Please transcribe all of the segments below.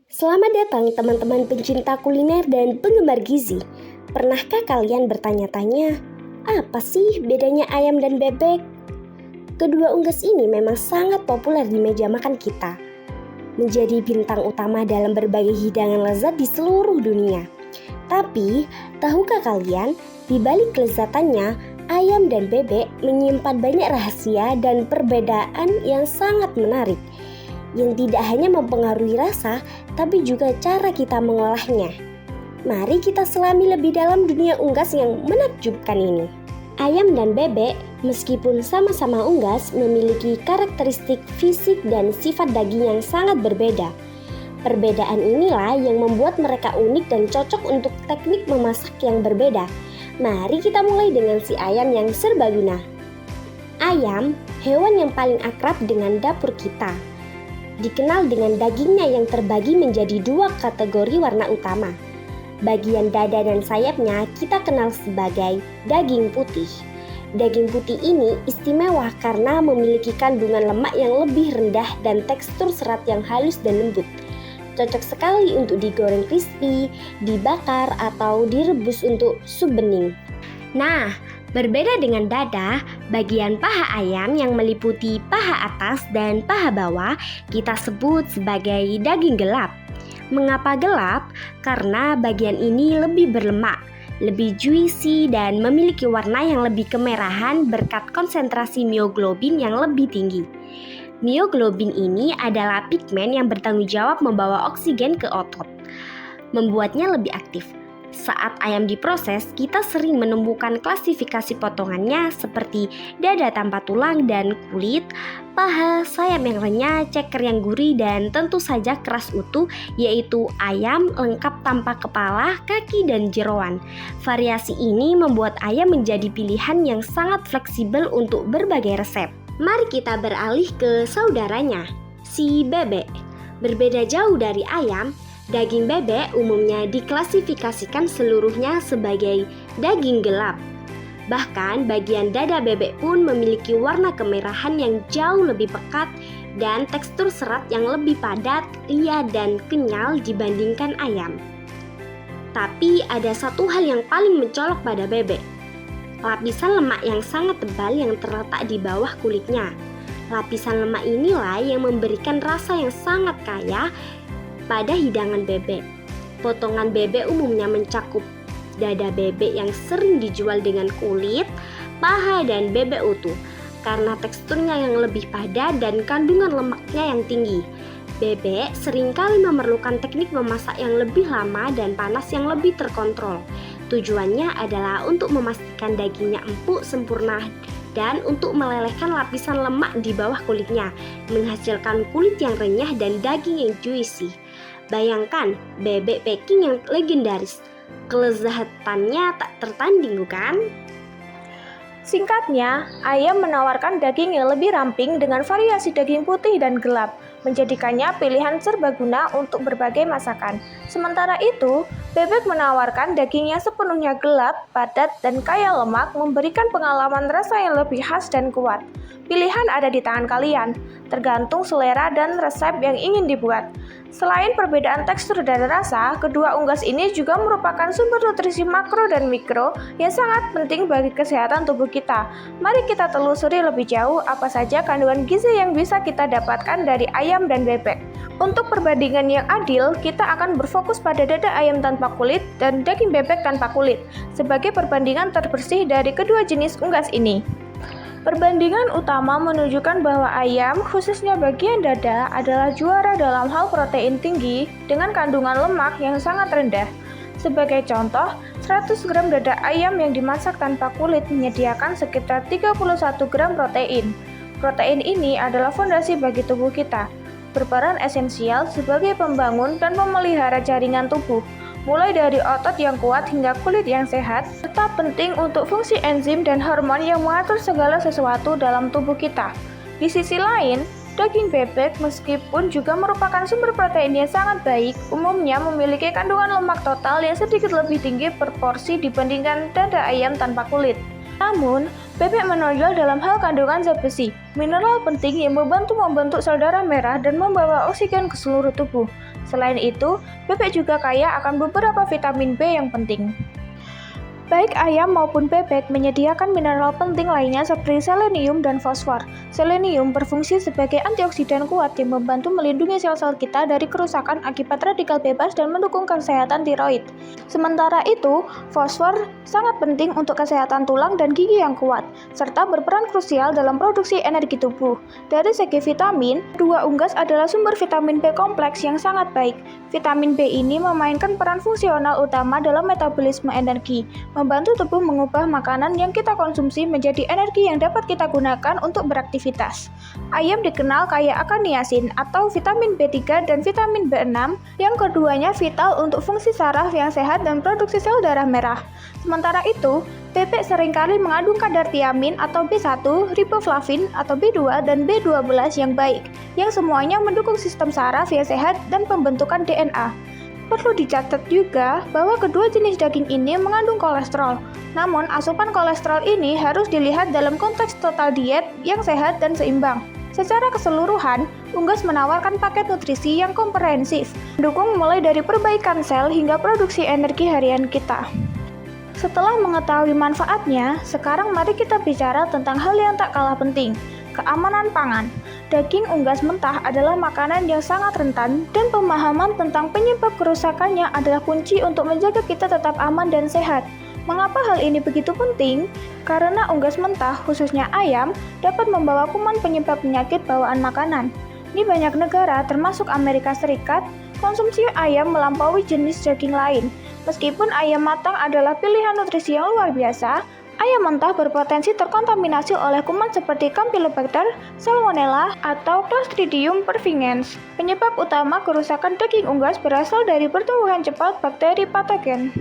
Selamat datang teman-teman pencinta kuliner dan penggemar gizi. Pernahkah kalian bertanya-tanya, apa sih bedanya ayam dan bebek? Kedua unggas ini memang sangat populer di meja makan kita, menjadi bintang utama dalam berbagai hidangan lezat di seluruh dunia. Tapi, tahukah kalian, di balik kelezatannya, ayam dan bebek menyimpan banyak rahasia dan perbedaan yang sangat menarik, yang tidak hanya mempengaruhi rasa, tapi juga cara kita mengolahnya. Mari kita selami lebih dalam dunia unggas yang menakjubkan ini. Ayam dan bebek, meskipun sama-sama unggas, memiliki karakteristik fisik dan sifat daging yang sangat berbeda. Perbedaan inilah yang membuat mereka unik dan cocok untuk teknik memasak yang berbeda. Mari kita mulai dengan si ayam yang serbaguna. Ayam, hewan yang paling akrab dengan dapur kita. Dikenal dengan dagingnya yang terbagi menjadi dua kategori warna utama. Bagian dada dan sayapnya kita kenal sebagai daging putih. Daging putih ini istimewa karena memiliki kandungan lemak yang lebih rendah dan tekstur serat yang halus dan lembut. Cocok sekali untuk digoreng crispy, dibakar, atau direbus untuk sup bening. Nah, berbeda dengan dada, bagian paha ayam yang meliputi paha atas dan paha bawah kita sebut sebagai daging gelap. Mengapa gelap? Karena bagian ini lebih berlemak, lebih juicy dan memiliki warna yang lebih kemerahan berkat konsentrasi mioglobin yang lebih tinggi. Mioglobin ini adalah pigmen yang bertanggung jawab membawa oksigen ke otot, membuatnya lebih aktif. Saat ayam diproses, kita sering menemukan klasifikasi potongannya seperti dada tanpa tulang dan kulit, paha, sayap yang renyah, ceker yang gurih, dan tentu saja keras utuh, yaitu ayam lengkap tanpa kepala, kaki, dan jeroan. Variasi ini membuat ayam menjadi pilihan yang sangat fleksibel untuk berbagai resep. Mari kita beralih ke saudaranya, si bebek. Berbeda jauh dari ayam, daging bebek umumnya diklasifikasikan seluruhnya sebagai daging gelap. Bahkan bagian dada bebek pun memiliki warna kemerahan yang jauh lebih pekat dan tekstur serat yang lebih padat, liat, dan kenyal dibandingkan ayam. Tapi ada satu hal yang paling mencolok pada bebek. Lapisan lemak yang sangat tebal yang terletak di bawah kulitnya. Lapisan lemak inilah yang memberikan rasa yang sangat kaya pada hidangan bebek. Potongan bebek umumnya mencakup dada bebek yang sering dijual dengan kulit, paha, dan bebek utuh. Karena teksturnya yang lebih padat dan kandungan lemaknya yang tinggi, bebek seringkali memerlukan teknik memasak yang lebih lama dan panas yang lebih terkontrol. Tujuannya adalah untuk memastikan dagingnya empuk sempurna dan untuk melelehkan lapisan lemak di bawah kulitnya, menghasilkan kulit yang renyah dan daging yang juicy. Bayangkan bebek packing yang legendaris, kelezatannya tak tertanding, bukan? Singkatnya, ayam menawarkan daging yang lebih ramping dengan variasi daging putih dan gelap, menjadikannya pilihan serbaguna untuk berbagai masakan. Sementara itu, bebek menawarkan daging yang sepenuhnya gelap, padat, dan kaya lemak, memberikan pengalaman rasa yang lebih khas dan kuat. Pilihan ada di tangan kalian, tergantung selera dan resep yang ingin dibuat. Selain perbedaan tekstur dan rasa, kedua unggas ini juga merupakan sumber nutrisi makro dan mikro yang sangat penting bagi kesehatan tubuh kita. Mari kita telusuri lebih jauh apa saja kandungan gizi yang bisa kita dapatkan dari ayam dan bebek. Untuk perbandingan yang adil, kita akan berfokus pada dada ayam tanpa kulit dan daging bebek tanpa kulit sebagai perbandingan terbersih dari kedua jenis unggas ini. Perbandingan utama menunjukkan bahwa ayam, khususnya bagian dada, adalah juara dalam hal protein tinggi dengan kandungan lemak yang sangat rendah. Sebagai contoh, 100 gram dada ayam yang dimasak tanpa kulit menyediakan sekitar 31 gram protein. Protein ini adalah fondasi bagi tubuh kita, berperan esensial sebagai pembangun dan memelihara jaringan tubuh, mulai dari otot yang kuat hingga kulit yang sehat, serta penting untuk fungsi enzim dan hormon yang mengatur segala sesuatu dalam tubuh kita. Di sisi lain, daging bebek meskipun juga merupakan sumber protein yang sangat baik, umumnya memiliki kandungan lemak total yang sedikit lebih tinggi per porsi dibandingkan dada ayam tanpa kulit. Namun, bebek menonjol dalam hal kandungan zat besi, mineral penting yang membantu membentuk sel darah merah dan membawa oksigen ke seluruh tubuh. Selain itu, bebek juga kaya akan beberapa vitamin B yang penting. Baik ayam maupun bebek menyediakan mineral penting lainnya seperti selenium dan fosfor. Selenium berfungsi sebagai antioksidan kuat yang membantu melindungi sel-sel kita dari kerusakan akibat radikal bebas dan mendukung kesehatan tiroid. Sementara itu, fosfor sangat penting untuk kesehatan tulang dan gigi yang kuat, serta berperan krusial dalam produksi energi tubuh. Dari segi vitamin, buah unggas adalah sumber vitamin B kompleks yang sangat baik. Vitamin B ini memainkan peran fungsional utama dalam metabolisme energi, membantu tubuh mengubah makanan yang kita konsumsi menjadi energi yang dapat kita gunakan untuk beraktivitas. Ayam dikenal kaya akan niacin atau vitamin B3 dan vitamin B6, yang keduanya vital untuk fungsi saraf yang sehat dan produksi sel darah merah. Sementara itu, bebek seringkali mengandung kadar tiamin atau B1, riboflavin atau B2, dan B12 yang baik, yang semuanya mendukung sistem saraf yang sehat dan pembentukan DNA. Perlu dicatat juga bahwa kedua jenis daging ini mengandung kolesterol. Namun, asupan kolesterol ini harus dilihat dalam konteks total diet yang sehat dan seimbang. Secara keseluruhan, unggas menawarkan paket nutrisi yang komprehensif, mendukung mulai dari perbaikan sel hingga produksi energi harian kita. Setelah mengetahui manfaatnya, sekarang mari kita bicara tentang hal yang tak kalah penting, keamanan pangan. Daging unggas mentah adalah makanan yang sangat rentan dan pemahaman tentang penyebab kerusakannya adalah kunci untuk menjaga kita tetap aman dan sehat. Mengapa hal ini begitu penting? Karena unggas mentah, khususnya ayam, dapat membawa kuman penyebab penyakit bawaan makanan. Di banyak negara, termasuk Amerika Serikat, konsumsi ayam melampaui jenis daging lain. Meskipun ayam matang adalah pilihan nutrisi yang luar biasa, ayam mentah berpotensi terkontaminasi oleh kuman seperti Campylobacter, Salmonella, atau Clostridium perfringens. Penyebab utama kerusakan daging unggas berasal dari pertumbuhan cepat bakteri patogen.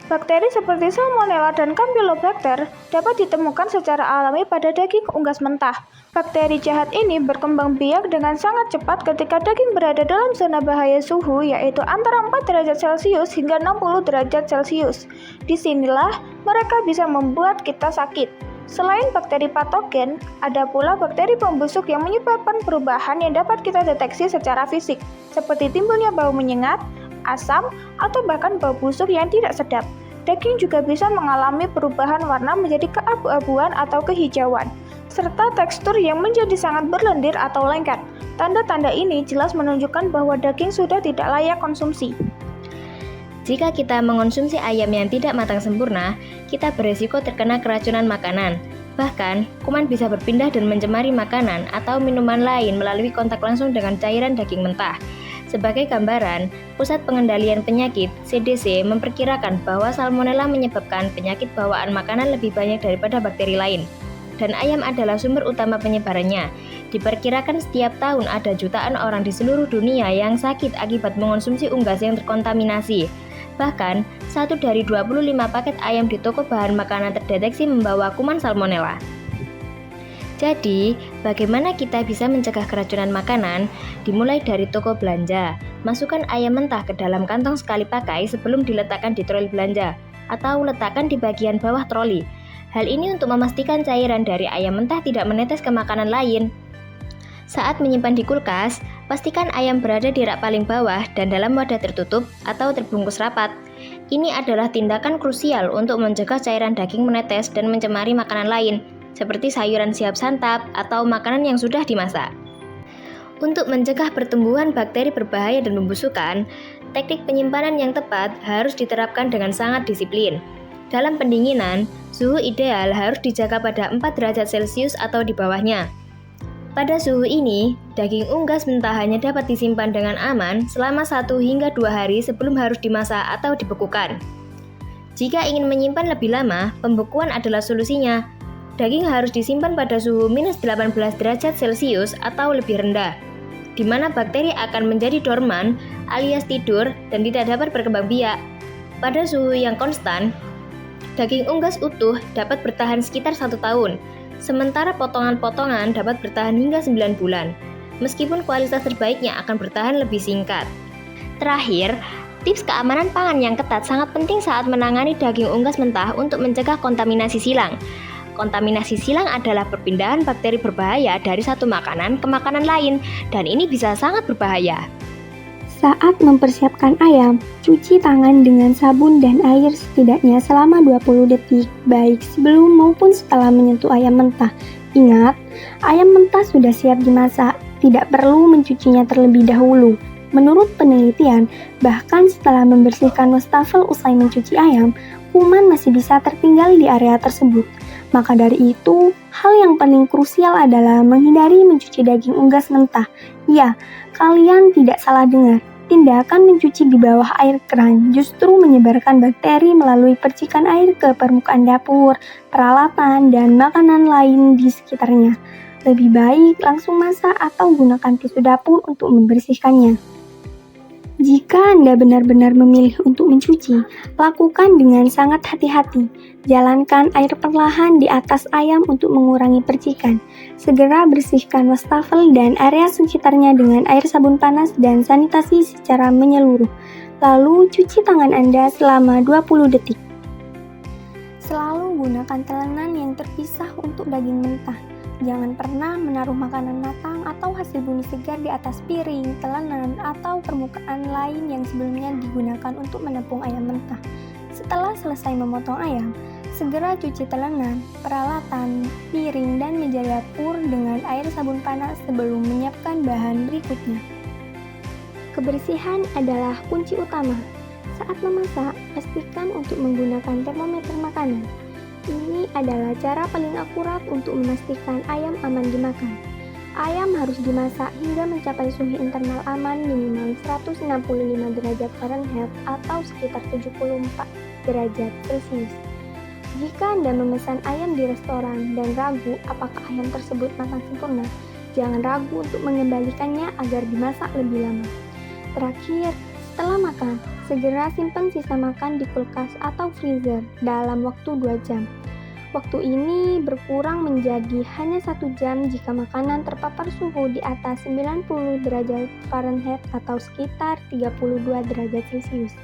Bakteri seperti Salmonella dan Campylobacter dapat ditemukan secara alami pada daging unggas mentah. Bakteri jahat ini berkembang biak dengan sangat cepat ketika daging berada dalam zona bahaya suhu, yaitu antara 4 derajat Celcius hingga 60 derajat Celcius. Disinilah mereka bisa membuat kita sakit. Selain bakteri patogen, ada pula bakteri pembusuk yang menyebabkan perubahan yang dapat kita deteksi secara fisik, seperti timbulnya bau menyengat, asam, atau bahkan bau busuk yang tidak sedap. Daging juga bisa mengalami perubahan warna menjadi keabu-abuan atau kehijauan, serta tekstur yang menjadi sangat berlendir atau lengket. Tanda-tanda ini jelas menunjukkan bahwa daging sudah tidak layak konsumsi. Jika kita mengonsumsi ayam yang tidak matang sempurna, kita beresiko terkena keracunan makanan. Bahkan, kuman bisa berpindah dan mencemari makanan atau minuman lain melalui kontak langsung dengan cairan daging mentah. Sebagai gambaran, Pusat Pengendalian Penyakit (CDC) memperkirakan bahwa Salmonella menyebabkan penyakit bawaan makanan lebih banyak daripada bakteri lain, dan ayam adalah sumber utama penyebarannya. Diperkirakan setiap tahun ada jutaan orang di seluruh dunia yang sakit akibat mengonsumsi unggas yang terkontaminasi. Bahkan, 1 dari 25 paket ayam di toko bahan makanan terdeteksi membawa kuman Salmonella. Jadi, bagaimana kita bisa mencegah keracunan makanan? Dimulai dari toko belanja. Masukkan ayam mentah ke dalam kantong sekali pakai sebelum diletakkan di troli belanja, atau letakkan di bagian bawah troli. Hal ini untuk memastikan cairan dari ayam mentah tidak menetes ke makanan lain. Saat menyimpan di kulkas, pastikan ayam berada di rak paling bawah dan dalam wadah tertutup atau terbungkus rapat. Ini adalah tindakan krusial untuk mencegah cairan daging menetes dan mencemari makanan lain, seperti sayuran siap santap atau makanan yang sudah dimasak. Untuk mencegah pertumbuhan bakteri berbahaya dan pembusukan, teknik penyimpanan yang tepat harus diterapkan dengan sangat disiplin. Dalam pendinginan, suhu ideal harus dijaga pada 4 derajat Celcius atau di bawahnya. Pada suhu ini, daging unggas mentah hanya dapat disimpan dengan aman selama 1 hingga 2 hari sebelum harus dimasak atau dibekukan. Jika ingin menyimpan lebih lama, pembekuan adalah solusinya. Daging harus disimpan pada suhu minus 18 derajat Celcius atau lebih rendah, di mana bakteri akan menjadi dorman alias tidur dan tidak dapat berkembang biak. Pada suhu yang konstan, daging unggas utuh dapat bertahan sekitar 1 tahun, sementara potongan-potongan dapat bertahan hingga 9 bulan, meskipun kualitas terbaiknya akan bertahan lebih singkat. Terakhir, tips keamanan pangan yang ketat sangat penting saat menangani daging unggas mentah untuk mencegah kontaminasi silang. Kontaminasi silang adalah perpindahan bakteri berbahaya dari satu makanan ke makanan lain, dan ini bisa sangat berbahaya. Saat mempersiapkan ayam, cuci tangan dengan sabun dan air setidaknya selama 20 detik, baik sebelum maupun setelah menyentuh ayam mentah. Ingat, ayam mentah sudah siap dimasak, tidak perlu mencucinya terlebih dahulu. Menurut penelitian, bahkan setelah membersihkan wastafel usai mencuci ayam, kuman masih bisa tertinggal di area tersebut. Maka dari itu, hal yang paling krusial adalah menghindari mencuci daging unggas mentah. Ya, kalian tidak salah dengar. Tindakan mencuci di bawah air keran justru menyebarkan bakteri melalui percikan air ke permukaan dapur, peralatan, dan makanan lain di sekitarnya. Lebih baik langsung masak atau gunakan tisu dapur untuk membersihkannya. Jika Anda benar-benar memilih untuk mencuci, lakukan dengan sangat hati-hati. Jalankan air perlahan di atas ayam untuk mengurangi percikan. Segera bersihkan wastafel dan area sekitarnya dengan air sabun panas dan sanitasi secara menyeluruh. Lalu cuci tangan Anda selama 20 detik. Selalu gunakan telenan yang terpisah untuk daging mentah. Jangan pernah menaruh makanan matang atau hasil bumi segar di atas piring, telenan, atau permukaan lain yang sebelumnya digunakan untuk menepung ayam mentah. Setelah selesai memotong ayam, segera cuci telenan, peralatan, piring, dan meja dapur dengan air sabun panas sebelum menyiapkan bahan berikutnya. Kebersihan adalah kunci utama. Saat memasak, pastikan untuk menggunakan termometer makanan. Ini adalah cara paling akurat untuk memastikan ayam aman dimakan. Ayam harus dimasak hingga mencapai suhu internal aman minimal 165 derajat Fahrenheit atau sekitar 74 derajat Celcius. Jika Anda memesan ayam di restoran dan ragu apakah ayam tersebut matang sempurna, jangan ragu untuk mengembalikannya agar dimasak lebih lama. Terakhir, setelah makan, segera simpan sisa makan di kulkas atau freezer dalam waktu 2 jam. Waktu ini berkurang menjadi hanya 1 jam jika makanan terpapar suhu di atas 90 derajat Fahrenheit atau sekitar 32 derajat Celcius.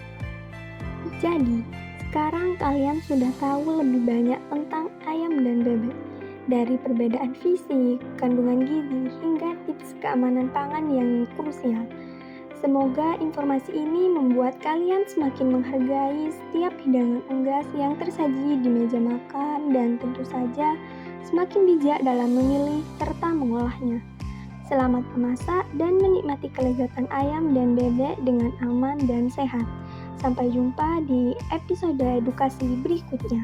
Jadi, sekarang kalian sudah tahu lebih banyak tentang ayam dan bebek. Dari perbedaan fisik, kandungan gizi, hingga tips keamanan pangan yang krusial. Semoga informasi ini membuat kalian semakin menghargai setiap hidangan unggas yang tersaji di meja makan dan tentu saja semakin bijak dalam memilih serta mengolahnya. Selamat memasak dan menikmati kelezatan ayam dan bebek dengan aman dan sehat. Sampai jumpa di episode edukasi berikutnya.